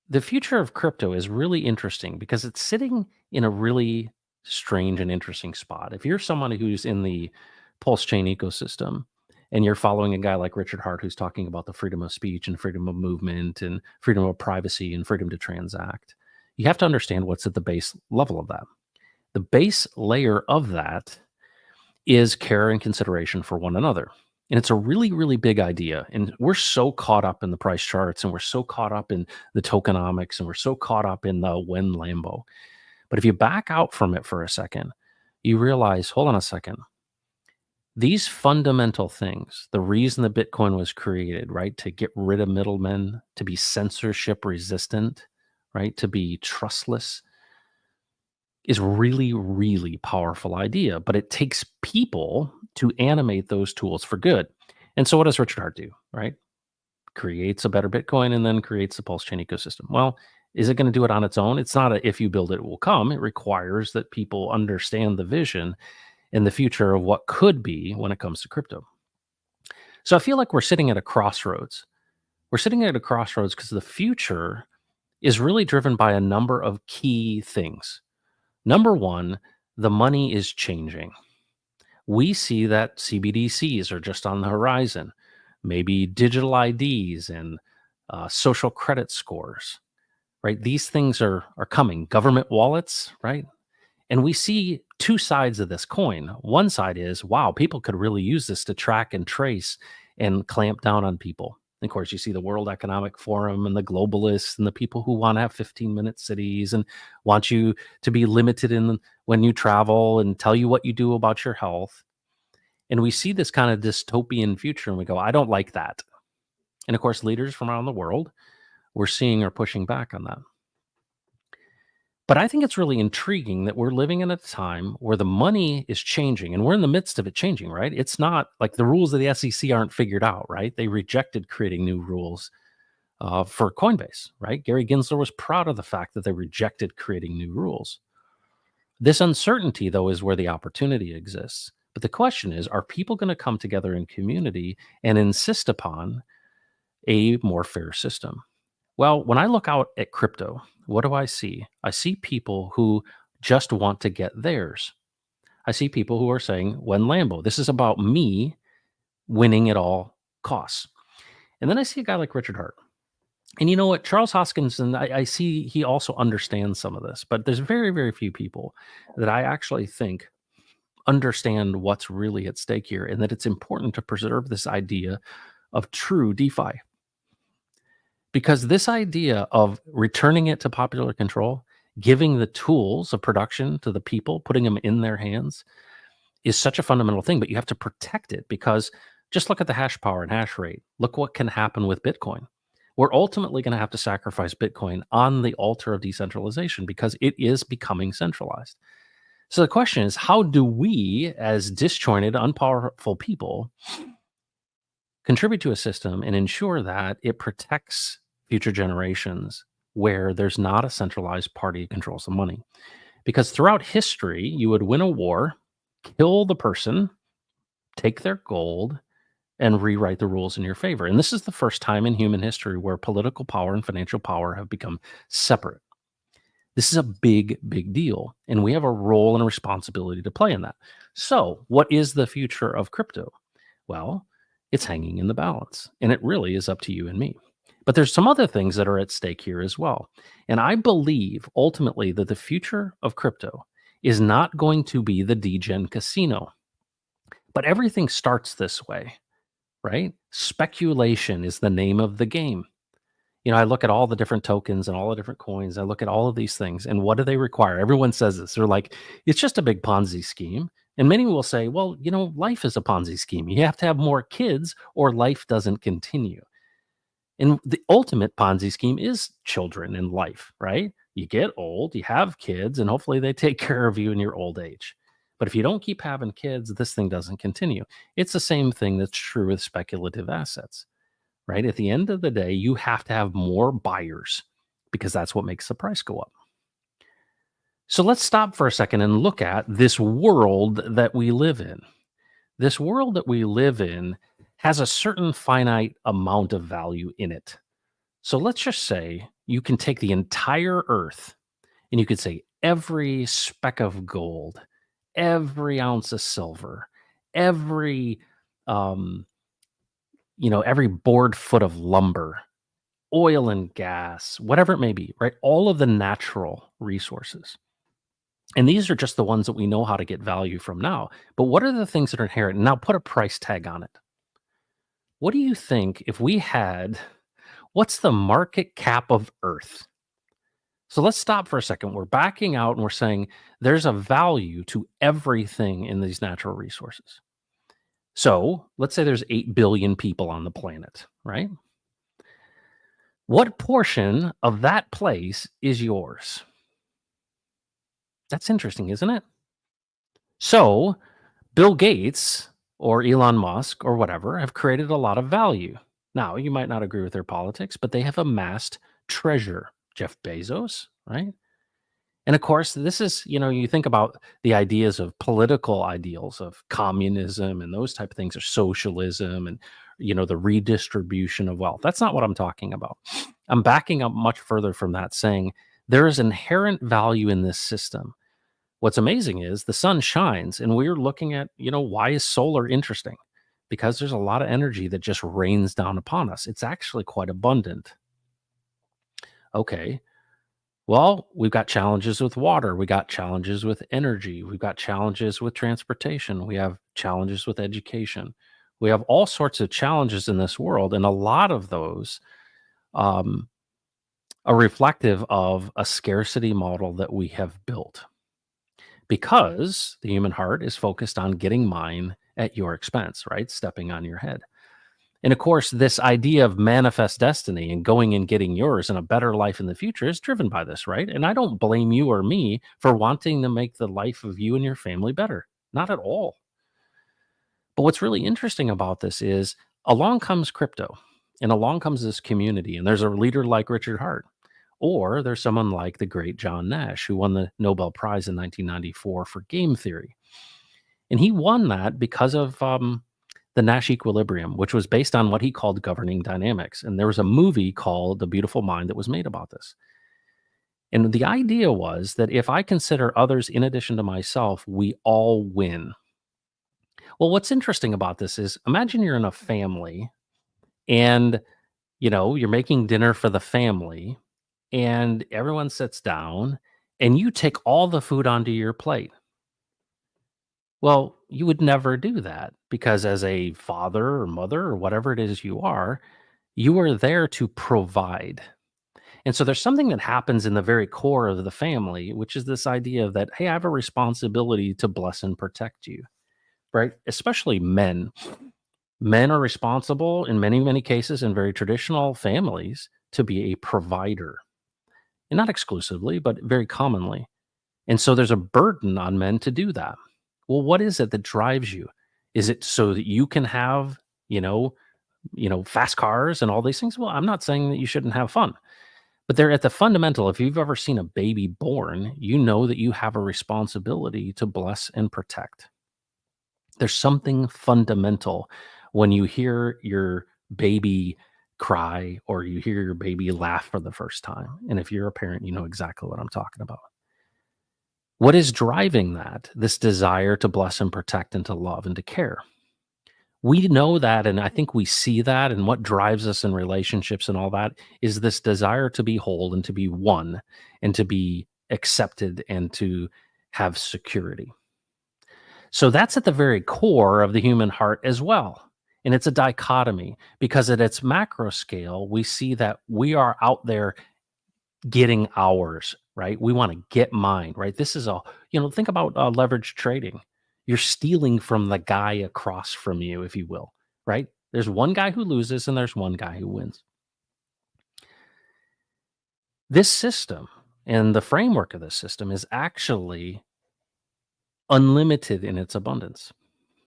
The future of crypto is really interesting because it's sitting in a really strange and interesting spot. If you're someone who's in the pulse chain ecosystem and you're following a guy like Richard Hart who's talking about the freedom of speech and freedom of movement and freedom of privacy and freedom to transact, you have to understand what's at the base level of that. The base layer of that is care and consideration for one another. And it's a really, really big idea. And we're so caught up in the price charts and we're so caught up in the tokenomics and we're so caught up in the when Lambo. But if you back out from it for a second, you realize, hold on a second. These fundamental things, the reason that Bitcoin was created, right? To get rid of middlemen, to be censorship resistant, right? To be trustless, is really, really powerful idea, but it takes people to animate those tools for good. And so what does Richard Hart do, right? Creates a better Bitcoin and then creates the pulse chain ecosystem. Well, is it going to do it on its own? It's not a if you build it, it will come. It requires that people understand the vision and the future of what could be when it comes to crypto. So I feel like we're sitting at a crossroads. We're sitting at a crossroads because the future is really driven by a number of key things. Number one, the money is changing. We see that CBDCs are just on the horizon, maybe digital IDs and social credit scores, right? These things are coming. Government wallets, right? And we see two sides of this coin. One side is, wow, people could really use this to track and trace and clamp down on people. And of course, you see the World Economic Forum and the globalists and the people who want to have 15-minute cities and want you to be limited in when you travel and tell you what you do about your health. And we see this kind of dystopian future and we go, I don't like that. And of course, leaders from around the world we're seeing are pushing back on that. But I think it's really intriguing that we're living in a time where the money is changing and we're in the midst of it changing, right? It's not like the rules of the SEC aren't figured out, right? They rejected creating new rules for Coinbase, right? Gary Gensler was proud of the fact that they rejected creating new rules. This uncertainty, though, is where the opportunity exists. But the question is, are people going to come together in community and insist upon a more fair system? Well, when I look out at crypto, what do I see? I see people who just want to get theirs. I see people who are saying, when Lambo, this is about me winning at all costs. And then I see a guy like Richard Hart. And you know what? Charles Hoskinson, I see he also understands some of this, but there's very, very few people that I actually think understand what's really at stake here and that it's important to preserve this idea of true DeFi. Because this idea of returning it to popular control, giving the tools of production to the people, putting them in their hands is such a fundamental thing, but you have to protect it because just look at the hash power and hash rate. Look what can happen with Bitcoin. We're ultimately going to have to sacrifice Bitcoin on the altar of decentralization because it is becoming centralized. So the question is, how do we, as disjointed, unpowerful people, contribute to a system and ensure that it protects future generations where there's not a centralized party that controls the money? Because throughout history, you would win a war, kill the person, take their gold, and rewrite the rules in your favor. And this is the first time in human history where political power and financial power have become separate. This is a big, big deal. And we have a role and a responsibility to play in that. So, what is the future of crypto? Well, it's hanging in the balance. And it really is up to you and me. But there's some other things that are at stake here as well. And I believe ultimately that the future of crypto is not going to be the degen casino. But everything starts this way, right? Speculation is the name of the game. You know, I look at all the different tokens and all the different coins. I look at all of these things and what do they require? Everyone says this. They're like, it's just a big Ponzi scheme. And many will say, well, you know, life is a Ponzi scheme. You have to have more kids or life doesn't continue. And the ultimate Ponzi scheme is children in life, right? You get old, you have kids, and hopefully they take care of you in your old age. But if you don't keep having kids, this thing doesn't continue. It's the same thing that's true with speculative assets. Right? At the end of the day, you have to have more buyers because that's what makes the price go up. So let's stop for a second and look at this world that we live in. This world that we live in has a certain finite amount of value in it. So let's just say you can take the entire earth and you could say every speck of gold, every ounce of silver, every um, every board foot of lumber, oil and gas, whatever it may be, right? All of the natural resources. And these are just the ones that we know how to get value from now. But what are the things that are inherent? Now put a price tag on it. What do you think if we had what's the market cap of Earth? So let's stop for a second. We're backing out and we're saying there's a value to everything in these natural resources. So let's say there's 8 billion people on the planet, right? What portion of that place is yours? That's interesting, isn't it? So Bill Gates or Elon Musk or whatever have created a lot of value. Now, you might not agree with their politics, but they have amassed treasure. Jeff Bezos, right? And of course, this is, you think about the ideas of political ideals of communism and those type of things, or socialism and, the redistribution of wealth. That's not what I'm talking about. I'm backing up much further from that, saying there is inherent value in this system. What's amazing is the sun shines, and we're looking at, why is solar interesting? Because there's a lot of energy that just rains down upon us. It's actually quite abundant. Okay. Well, we've got challenges with water. We got challenges with energy. We've got challenges with transportation. We have challenges with education. We have all sorts of challenges in this world. And a lot of those um, are reflective of a scarcity model that we have built because the human heart is focused on getting mine at your expense, right? Stepping on your head. And of course, this idea of manifest destiny and going and getting yours and a better life in the future is driven by this, right? And I don't blame you or me for wanting to make the life of you and your family better. Not at all. But what's really interesting about this is along comes crypto and along comes this community, and there's a leader like Richard Hart, or there's someone like the great John Nash, who won the Nobel Prize in 1994 for game theory. And he won that because of the Nash equilibrium, which was based on what he called governing dynamics. And there was a movie called The Beautiful Mind that was made about this. And the idea was that if I consider others in addition to myself, we all win. Well, what's interesting about this is imagine you're in a family and you're making dinner for the family and everyone sits down and you take all the food onto your plate. Well, you would never do that because as a father or mother or whatever it is you are there to provide. And so there's something that happens in the very core of the family, which is this idea that, hey, I have a responsibility to bless and protect you, right? Especially men. Men are responsible in many, many cases in very traditional families to be a provider. And not exclusively, but very commonly. And so there's a burden on men to do that. Well, what is it that drives you? Is it so that you can have, fast cars and all these things? Well, I'm not saying that you shouldn't have fun, but they're at the fundamental. If you've ever seen a baby born, you know that you have a responsibility to bless and protect. There's something fundamental when you hear your baby cry or you hear your baby laugh for the first time. And if you're a parent, you know exactly what I'm talking about. What is driving that? This desire to bless and protect and to love and to care. We know that, and I think we see that, and what drives us in relationships and all that is this desire to be whole and to be one and to be accepted and to have security. So that's at the very core of the human heart as well. And it's a dichotomy because at its macro scale, we see that we are out there getting ours, right? We want to get mine, right? This is think about leverage trading. You're stealing from the guy across from you, if you will, right? There's one guy who loses and there's one guy who wins. This system and the framework of this system is actually unlimited in its abundance.